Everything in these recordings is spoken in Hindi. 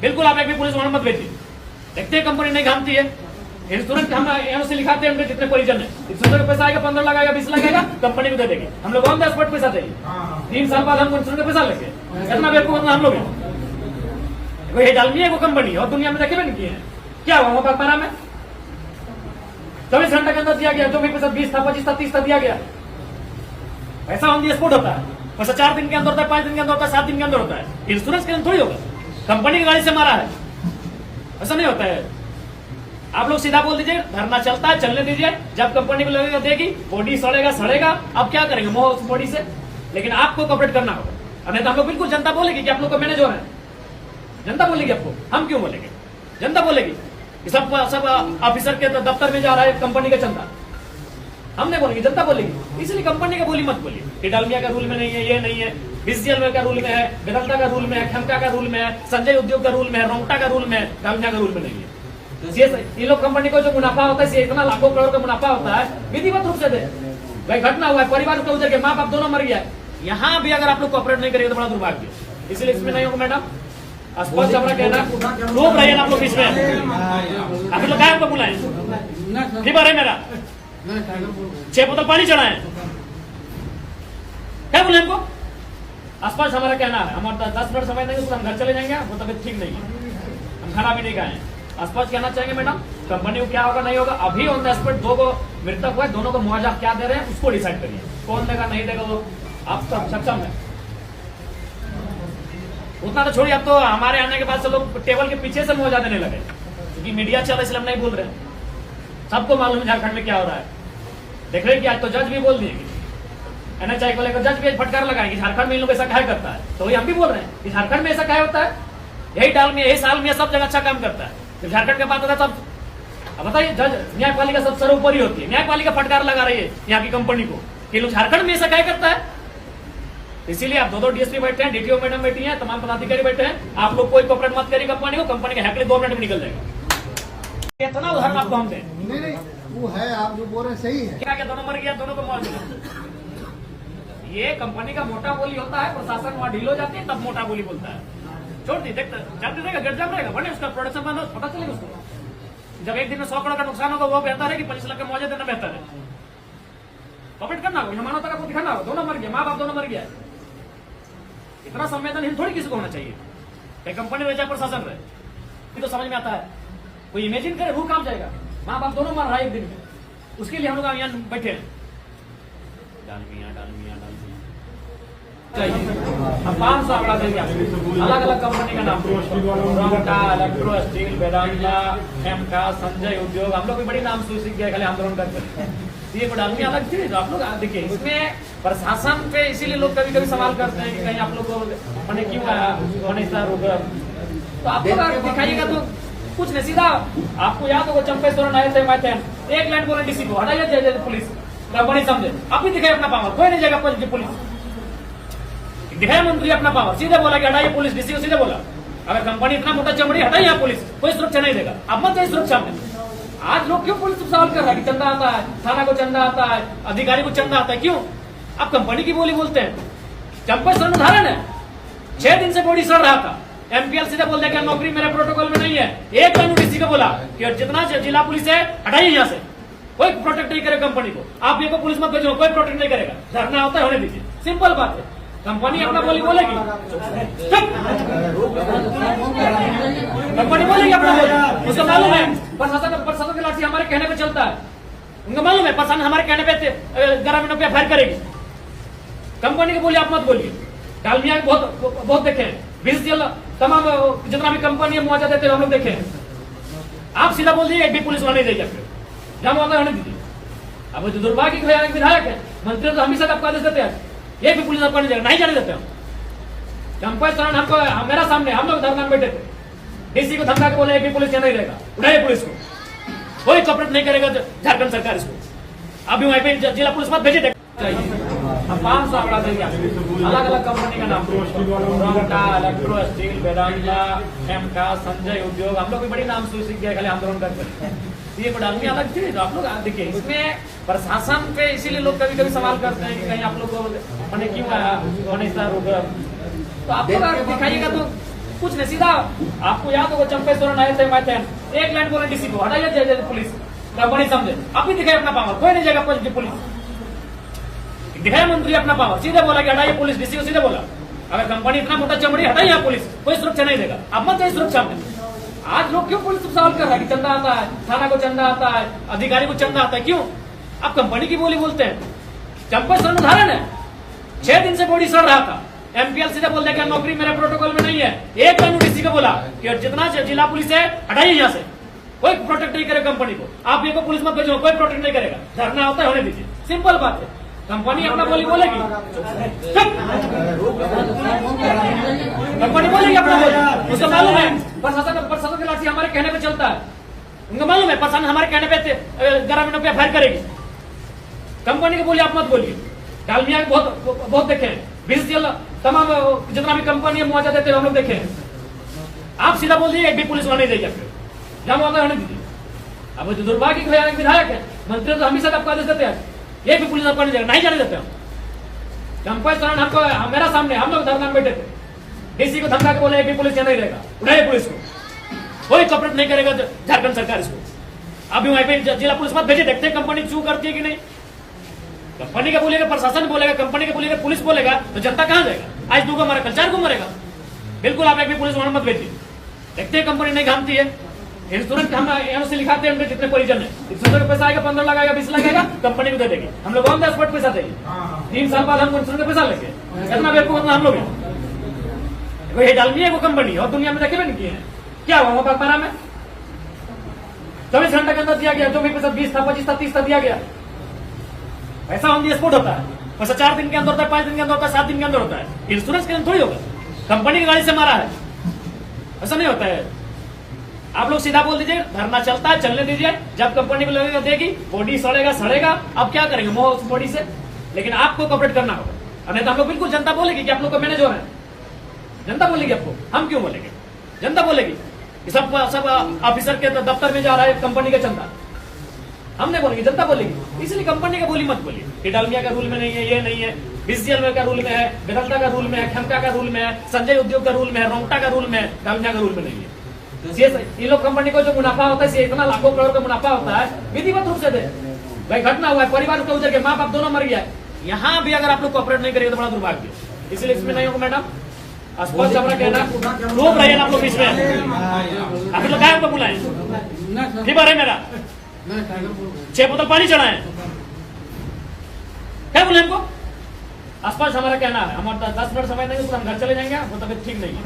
बिल्कुल आप एक भी पुलिस वाहन मत भेजिए। देखते हैं कंपनी नहीं घामती है, इंश्योरेंस हम एनओसी लिखाते हैं उनके जितने परिजन है, इंश्योरेंस का पैसा आएगा 15 लगाएगा 20 लगाएगा कंपनी को दे देगी। हम लोग ऑन द स्पॉट पैसा देंगे, 3 साल बाद हमको इंश्योरेंस का पैसा लेंगे। इतना बेवकूफ हम लोग हैं। ये डालमिया को कंपनी और दुनिया में देखे नहीं किए हैं। क्या हुआ वहां पारा में 24 घंटे के अंदर दिया गया, जो भी पैसा 20 था 25 था 30 था दिया गया। ऐसा ऑन द स्पॉट होता है, पैसा 4 दिन के अंदर होता है, 5 दिन के अंदर होता है, 7 दिन के अंदर होता है। इंश्योरेंस के अंदर थोड़ी होगा, कंपनी की गाड़ी से मारा है, ऐसा नहीं होता है। आप लोग सीधा बोल दीजिए धरना चलता है, चलने दीजिए, जब कंपनी को लगेगा देगी, बॉडी सड़ेगा सड़ेगा, अब क्या करेंगे मोह उस बॉडी से। लेकिन आपको कॉपरेट करना होगा, नहीं तो हम लोग बिल्कुल जनता बोलेगी कि आप लोग को मैनेज हो रहे हैं। जनता बोलेगी आपको, हम क्यों बोलेंगे, जनता बोलेगी कि सब ऑफिसर के दफ्तर में जा रहा है कंपनी का चंदा, हम नहीं बोलेंगे, जनता बोलेगी। इसलिए कंपनी का बोली मत बोलिए कि डालमिया का रूल में नहीं है, ये नहीं है, बीसीएल का रूल में है, वेदांता का रूल में है, खेमका का रूल में है, संजय उद्योग का रूल में है, रोंगटा का रूल में है, डालमिया का रूल में नहीं है। ये लोग कंपनी को जो मुनाफा होता है, इतना लाखों करोड़ का मुनाफा होता है, विधिवत रूप से दे। भाई घटना हुआ है, परिवार को उधर के माँ बाप दोनों मर गया, यहाँ भी अगर आप लोग कोऑपरेट नहीं करेंगे तो बड़ा दुर्भाग्य। इसलिए इसमें नहीं होगा मैडम, स्पष्ट अपना कहना रोक रहे हैं आप लोग इसमें। आप लोग क्या आपको बुलाए फीवर है मेरा, 6 बोतल पानी चढ़ाए, क्या बोले हमको? स्पष्ट हमारा कहना है, हमारा 10 मिनट समय नहीं, उसको हम घर चले जाएंगे, वो तबियत ठीक नहीं है, हम खाना भी नहीं खाए। स्पष्ट कहना चाहेंगे मैडम, कंपनी को क्या होगा नहीं होगा, अभी ऑन द स्पॉट 2 को मृतक हुआ है, दोनों को मुआवजा क्या दे रहे हैं उसको डिसाइड करिए, कौन देगा नहीं देगा वो आप सब सक्षम है। उतना तो छोड़िए, अब तो हमारे आने के बाद से लोग टेबल के पीछे से मुआवजा देने लगे, क्योंकि मीडिया चल रहा है इसलिए हम नहीं बोल रहे हैं। सबको मालूम है झारखंड में क्या हो रहा है, देख रहे हैं कि आज तो जज भी बोल दिए, एनएचआई को लेकर जज भी फटकार लगाएंगे झारखंड में इन लोग ऐसा क्या करता है। तो वही हम भी बोल रहे हैं कि झारखंड में ऐसा क्या होता है, यही डाल में यही साल में सब जगह अच्छा काम करता है, तो झारखंड के बात होता है सब। अब बताइए, जज न्यायपालिका सब सर्वोपरि होती है, न्यायपालिका फटकार लगा रही है यहाँ की कंपनी को कि लोग झारखंड में ऐसा क्या करता है। इसीलिए आप 2 डीएसपी बैठे हैं, डीटीओ मैडम बैठी हैं, तमाम पदाधिकारी बैठे हैं, आप लोग कोई कोऑपरेट मत करिए कंपनी को, कंपनी के हैकले 2 मिनट में निकल जाएगा। इतना उदाहरण आपको हम दें, नहीं वो है, आप जो बोल रहे हैं सही है। क्या क्या दोनों मर गया, दोनों को मौत मिला। ये कंपनी का मोटा बोली होता है, प्रशासन वहां ढील हो जाती है तब मोटा बोली बोलता है। छोड़ दी, देखते चलते रहेगा, गिर जाम रहेगा, बने उसका प्रोडक्शन बंद हो, पता चलेगा उसको। जब एक दिन में 100 करोड़ का नुकसान होगा, वो बेहतर है कि 25 लाख का मुआवजा देना बेहतर है। कॉपरेट करना होगा, मानवता का दिखाना होगा, दोनों मर गया, माँ बाप दोनों मर गया। इतना संवेदनहीन थोड़ी किसी को होना चाहिए, कहीं कंपनी रहे चाहे प्रशासन रहे, तो समझ में आता है। कोई इमेजिन करे रूह काम जाएगा, माँ बाप दोनों मर रहा है एक दिन में, उसके लिए हम लोग यहाँ बैठे हैं। डालमिया डालमिया डालमिया हम 500 आंकड़ा देंगे, अलग अलग कंपनी का नाम, रोंगटा, इलेक्ट्रो स्टील, वेदांता, खेमका, संजय उद्योग, हम लोग भी बड़ी नाम सीख गए खाली आंदोलन करके। ये डालमिया अलग थी, तो आप लोग देखिए इसमें प्रशासन पे इसीलिए लोग कभी कभी सवाल करते हैं कि कहीं आप लोग को मैंने क्यों आया, तो आप लोग दिखाइएगा तो कुछ नहीं, सीधा आपको याद होगा चंपेश्वर आए थे, एक लाइन बोले डीसी को हटाइए, पुलिस कंपनी समझे, आप भी दिखाए अपना पावर, कोई नहीं जाएगा पुलिस दिखाया, मंत्री अपना पावर सीधे बोला कि हटाइए पुलिस, डीसी को सीधे बोला अगर कंपनी इतना मोटा चमड़ी हटाइए यहाँ पुलिस, कोई सुरक्षा नहीं देगा, अब मत जाइए सुरक्षा में। आज लोग क्यों पुलिस सवाल कर रहा है कि चंदा आता है, थाना को चंदा आता है, अधिकारी को चंदा आता है, क्यों? आप कंपनी की बोली बोलते हैं। चंपेश्वर में उदाहरण है, 6 दिन से बॉडी सड़ रहा था, एमपीएल सीधे बोल दिया नौकरी मेरे प्रोटोकॉल में नहीं है, एक लाइन डीसी को बोला कि जितना जिला पुलिस है हटाइए यहाँ से, कोई प्रोटेक्ट नहीं करे कंपनी को, आप ये को पुलिस मत भेजो, कोई प्रोटेक्ट नहीं करेगा, धरना होता है होने दीजिए, सिंपल बात है। कंपनी अपना बोली बोलेगी, कंपनी बोलेगी अपना बोली, उसको मालूम है प्रशासन की लाठी हमारे कहने पे चलता है, उनको मालूम है प्रशासन हमारे कहने पे ग्रामीणों पे एफआईआर करेगी। कंपनी की बोली आप मत बोलिए, डालमिया बहुत देखे हैं, बीसीएल तमाम जितना भी कंपनी मुआवजा देते हैं हम लोग देखे हैं। आप सीधा बोल दीजिए एक भी पुलिस वाला नहीं देगा, जहां मुआवजा होने दीजिए। अब जो दुर्भाग्य के विधायक है, मंत्री तो हमेशा आपको आदेश देते हैं, ये भी पुलिस आपको नहीं जाने देते हम। चंपेश्वर हमको मेरा सामने हम लोग धरना में बैठे थे, डीसी को धमका के बोले एक भी पुलिस यहाँ नहीं रहेगा, उठाइए पुलिस को, कोई कॉपरेट नहीं करेगा झारखंड सरकार इसको। अभी वहीं पे जिला पुलिस मत भेजे हम 500 आंकड़ा देंगे, अलग अलग कंपनी का नाम, रोंगटा, इलेक्ट्रो स्टील, वेदांता, खेमका, संजय उद्योग, हम लोग भी बड़ी नाम सीख गए खाली आंदोलन करके। ये डालमिया अलग थी, तो आप लोग देखिए इसमें प्रशासन पे इसीलिए लोग कभी कभी सवाल करते हैं कि कहीं आप लोग को मैंने क्यों आया, तो आप लोग दिखाइएगा तो कुछ नहीं, सीधा आपको याद होगा चंपेश्वर आए थे, मैं थे, एक लाइन बोले डीसी को हटाइए, जय पुलिस कंपनी समझे, आप भी दिखाए अपना पावर, कोई नहीं जाएगा पुलिस, दिखाया मंत्री अपना पावर, सीधे बोला कि हटाइए पुलिस, डीसी को सीधे बोला अगर कंपनी इतना मोटा चमड़ी हटाइए आप पुलिस, कोई सुरक्षा नहीं देगा, अब मत जाइए सुरक्षा में। आज लोग क्यों पुलिस सवाल कर रहा है कि चंदा आता है, थाना को चंदा आता है, अधिकारी को चंदा आता है, क्यों? आप कंपनी की बोली बोलते हैं। चंपेश्वर में उदाहरण है, 6 दिन से बॉडी सड़ रहा था, एमपीएल सीधे बोल दिया नौकरी मेरे प्रोटोकॉल में नहीं है, एक दिन डीसी को बोला कि जितना जिला पुलिस है हटाइए यहाँ से, कोई प्रोटेक्ट नहीं करेगा कंपनी को, आप ये को पुलिस मत भेजो, कोई प्रोटेक्ट नहीं करेगा, धरना होता है होने दीजिए, सिंपल बात है। कंपनी अपना बोली बोलेगी, कंपनी बोलेगी अपना बोली, उसको मालूम है प्रशासन की लाठी हमारे कहने पे चलता है, उनको मालूम है प्रशासन हमारे कहने पे ग्रामीणों पे एफआईआर करेगी। कंपनी की बोली आप मत बोलिए, डालमिया बहुत देखे हैं, बीसीएल तमाम जितना भी कंपनी है मुआवजा देते हैं हम लोग देखे हैं, आप सीधा बोल दिए एक भी पुलिस वाला नहीं देगी आपको, जहां मुआवजा होने दीजिए। अब जो दुर्भाग्य के विधायक है, मंत्री तो हमेशा आपको आदेश देते हैं, एक भी पुलिस आपको नहीं जाने देते हम। चंपेश्वर हमको मेरा सामने हम लोग धरना में बैठे थे, डीसी को धमका के बोले एक भी पुलिस यहाँ नहीं रहेगा, उठाइए पुलिस को, कोई कॉपरेट नहीं करेगा झारखंड सरकार इसको। अभी वहीं पे जिला पुलिस मत भेजे, देखते कंपनी चू करती है कि नहीं। कंपनी का बोलेगा, प्रशासन बोलेगा, कंपनी का बोलेगा, पुलिस बोलेगा, तो जनता कहां जाएगा? आज 2 को मारा, कल 4 को मरेगा। बिल्कुल आप एक भी पुलिस वहां मत भेजिए, देखते हैं कंपनी नहीं घामती है। इंश्योरेंस हम एनओसी लिखाते हैं, उनके जितने परिजन है, इंश्योरेंस का पैसा आएगा, 15 लगाएगा, 20 लगाएगा, कंपनी को दे देगी, हम लोग ऑन द स्पॉट पैसा देंगे। 3 साल बाद हम इंश्योरेंस का पैसा लेंगे, इतना बेवकूफ हम लोग हैं। ये डालमिया को कंपनी और दुनिया में देखे नहीं किए हैं, क्या हुआ वहां पारा में 24 घंटे के अंदर दिया गया, जो भी पैसा 20 था, 25 था, 30 था दिया गया, पैसा ऑन द स्पॉट होता है, पैसा 4 दिन के अंदर होता है, 5 दिन के अंदर होता है, 7 दिन के अंदर होता है। इंश्योरेंस के अंदर थोड़ी होगा, कंपनी की गाड़ी से मारा है, ऐसा नहीं होता है। आप लोग सीधा बोल दीजिए, धरना चलता है, चलने दीजिए, जब कंपनी को लगेगा देगी, बॉडी सड़ेगा सड़ेगा, अब क्या करेंगे मोह उस बॉडी से, लेकिन आपको कॉपरेट करना होगा, और नहीं तो हम लोग बिल्कुल जनता बोलेगी कि आप लोग को मैनेज हो रहे हैं, जनता बोलेगी आपको, हम क्यों बोलेंगे, जनता बोलेगी सब ऑफिसर के दफ्तर में जा रहा है कंपनी का चंदा, हम नहीं बोलेंगे, जनता बोलेगी। इसलिए कंपनी का बोली मत बोलिए कि डालमिया का रूल में नहीं है, ये नहीं है, बीसीएल का रूल में है, वेदांता का रूल में है, खेमका का रूल में है, संजय उद्योग का रूल में है, रोंगटा का रूल में है, डालमिया का रूल में नहीं है। ये लोग कंपनी को जो मुनाफा होता है, इतना लाखों करोड़ का मुनाफा होता है, विधिवत रूप से दे। भाई घटना हुआ है, परिवार का उजर के, माँ बाप दोनों मर गया है, यहाँ भी अगर आप लोग कॉपरेट नहीं करेंगे तो बड़ा दुर्भाग्य। इसलिए इसमें नहीं होगा मैडम, स्पष्ट हमारा कहना, रोक रहे हैं आप लोग इसमें, आप लोग क्या बुलाए फीवर है मेरा, 6 बोतल पानी चढ़ाए, क्या बोले हमको? स्पष्ट हमारा कहना है, हमारा 10 मिनट समय नहीं, उसको हम घर चले जाएंगे, वो तबियत ठीक नहीं है,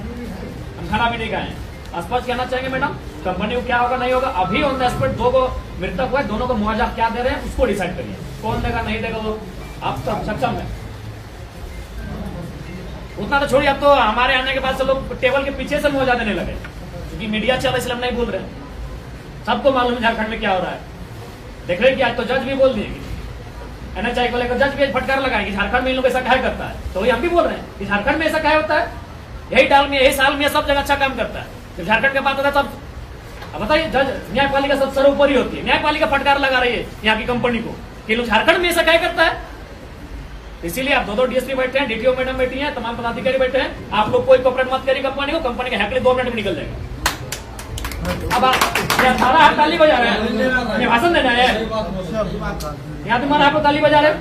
हम खाना भी नहीं खाए। स्पष्ट कहना चाहेंगे मैडम, कंपनी को क्या होगा नहीं होगा, अभी ऑन द स्पॉट 2 को मृतक हुआ है, दोनों को मुआवजा क्या दे रहे हैं उसको डिसाइड करिए, कौन देगा नहीं देगा वो आप सब सक्षम है। उतना तो छोड़िए, अब तो हमारे आने के बाद से लोग टेबल के पीछे से मुआवजा देने लगे, क्योंकि मीडिया चल रहा है इसलिए हम नहीं बोल रहे, सबको मालूम है झारखंड में क्या हो रहा है। देख रहे कि आज तो जज भी बोल दिए, एनएचआई को लेकर जज भी फटकार लगाएंगे, झारखंड में इन लोग ऐसा क्या करता है, तो वही हम भी बोल रहे हैं कि झारखंड में ऐसा क्या होता है, यही डाल में, यही साल में सब जगह अच्छा काम करता है, तो झारखंड के बात होता है तब। अब बताइए, जज न्यायपालिका सब सर्वोपरि होती है, न्यायपालिका फटकार लगा रही है यहाँ की कंपनी को कि लोग झारखंड में ऐसा क्या करता है। इसीलिए आप 2 डीएसपी बैठे हैं, डीटीओ मैडम बैठी हैं, तमाम पदाधिकारी बैठे हैं, आप लोग कोई कॉपरेट मत करिए कंपनी को, कंपनी का हैकली 2 मिनट में निकल जाएगा। अब सारा आप ताली बजा रहे हैं, भाषण देना है यहाँ तुम्हारा, आप ताली बजा रहे हैं,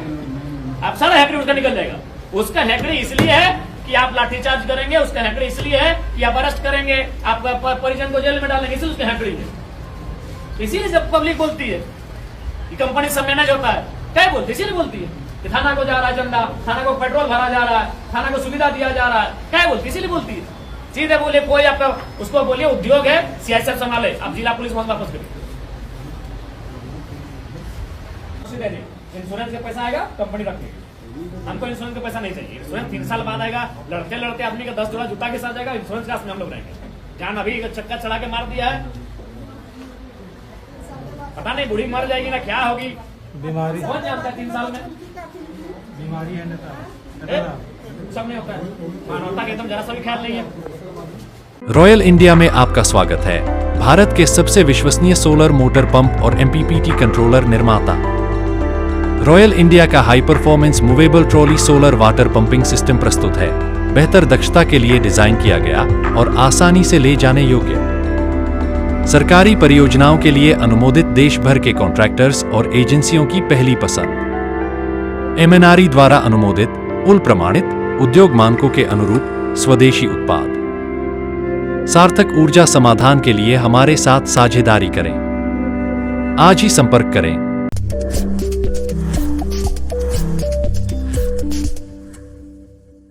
आप सारा हैकड़ी उसका निकल जाएगा। उसका हैकड़ी इसलिए है कि आप लाठीचार्ज करेंगे, उसका हैकड़ी इसलिए है कि आप अरेस्ट करेंगे, आप परिजन को जेल में डालेंगे, इसलिए उसका हैकड़ी है। इसीलिए जब पब्लिक बोलती है कि कंपनी सब मैनेज होता है, क्या बोलती है, इसीलिए बोलती है कि थाना को जा रहा है चंदा, थाना को पेट्रोल भरा जा रहा है, थाना को सुविधा दिया जा रहा है, क्या बोलती है, इसीलिए बोलती है। सीधे बोले कोई आपका, उसको बोलिए उद्योग है, सीआईएसएफ संभाले, आप जिला पुलिस वापस करिए, इंश्योरेंस का पैसा आएगा कंपनी रख लेगी, हमको इंश्योरेंस का पैसा नहीं चाहिए। इंश्योरेंस 3 साल बाद आएगा, लड़ते लड़ते आदमी का 10 जोड़ा जूता के साथ जाएगा, इंश्योरेंस क्लास में हम लोग रहेंगे। जान अभी चक्का चढ़ा के मार दिया है, पता नहीं बूढ़ी मर जाएगी ना क्या होगी, बीमारी कौन जानता है 3 साल में बीमारी है ना, सब नहीं होता है, मानवता के एकदम जरा सा भी ख्याल नहीं है। रॉयल इंडिया में आपका स्वागत है, भारत के सबसे विश्वसनीय सोलर मोटर पंप और एमपीपीटी कंट्रोलर निर्माता। रॉयल इंडिया का high performance movable trolley solar water pumping system प्रस्तुत है। बेहतर दक्षता के लिए डिजाइन किया गया और आसानी से ले जाने योग्य। सरकारी परियोजनाओं के लिए अनुमोदित देश भर के कॉन्ट्रैक्टर्स और एजेंसियों की पहली पसंद। MNRE द्वारा अनुमोदित, उल प्रमाणित, उद्योग मानकों के अनुरूप स्वदेशी उत्पाद। सार्थक ऊर्जा समाधान के लिए हमारे साथ साझेदारी करें। आज ही संपर्क करें